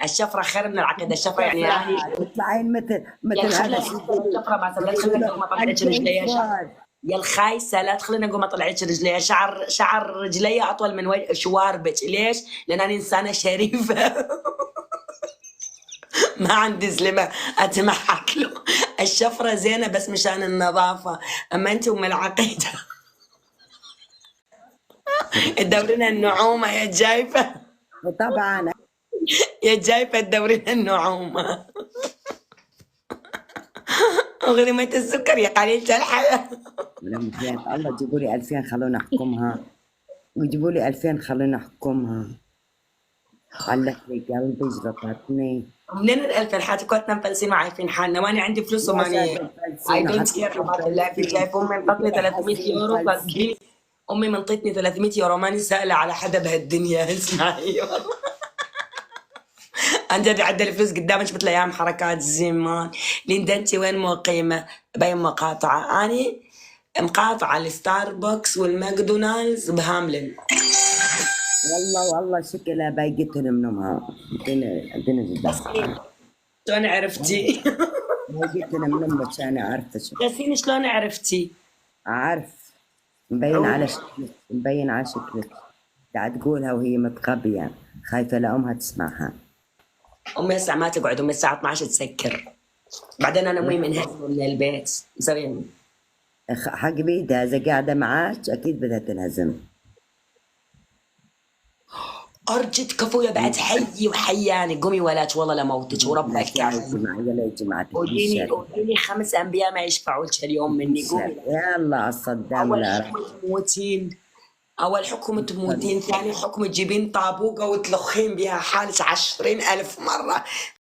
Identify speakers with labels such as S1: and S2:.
S1: الشفرة خير من العقيدة. الشفرة يعني
S2: تطلعين مثل
S1: يا
S2: هذا
S1: الشفرة ما لا تخلينا نقول ما طلعتش
S2: 2000
S1: رجليها
S2: سؤال.
S1: يا الخايسة لا تخلينا نقول ما طلعتش رجليها. شعر رجليها أطول من شواربك. ليش؟ لأن أنا إنسانة شريفة. ما عندي زلمة أتمحك له. الشفرة زينة بس مشان النظافة، أما أنت أم العقيدة. تدورين النعومة يا جايفة.
S2: طبعا
S1: يا جايفة تدورين النعومة. أغلمة السكر يا قليلة الحياة.
S2: لما حياة الله جيبوا لي 2000 خلونا أحكمها، ويجيبوا لي 2000 خلونا أحكمها. علق لي قلبي جلطتني.
S1: منين ال2000 حياتي كنا مفلسين وعايفين حالنا وانا عندي فلوس وماني اي دونت كير اباوت اللايف لايف. امي منطتني 300 يورو صدقيني. امي منطتني 300 يورو ماني سائله على حدا بهالدنيا. اسمعي والله عن جد عدى الفلوس قدامك مثل ايام حركات زمان. ليندا انت وين مقيمه؟ بين مقاطعه. اني مقاطعه الستاربكس والماكدونالدز بهاملين.
S2: والله شكلها بايقتهم منهم. عندنا جدا
S1: شلون عرفتي؟
S2: بايقتهم منهم بس أنا عارفة شو.
S1: ياسين شلون عرفتي؟
S2: عارف مبين على شكلك، مبين على شكلك قاعد تقولها وهي متخبية خايفة لأمها تسمعها.
S1: امي هسه ما تقعد. امي الساعه 12 تسكر. بعدين انا امي منهزمه من البيت. مسوي
S2: حق بيدها إذا قاعدة معاك أكيد بدها تنهزم.
S1: ارجد كفوية بعد حي وحياني. قومي ولاك والله لموتك وربك
S2: يا جماعة
S1: وديني 5 انبياء ما يشفعوا لك اليوم مني. قومي
S2: يلا الصدام ولا
S1: اول حكم تموتين، ثاني حكم تجيبين طابوقه وتلخين بها حالك 20,000 مره.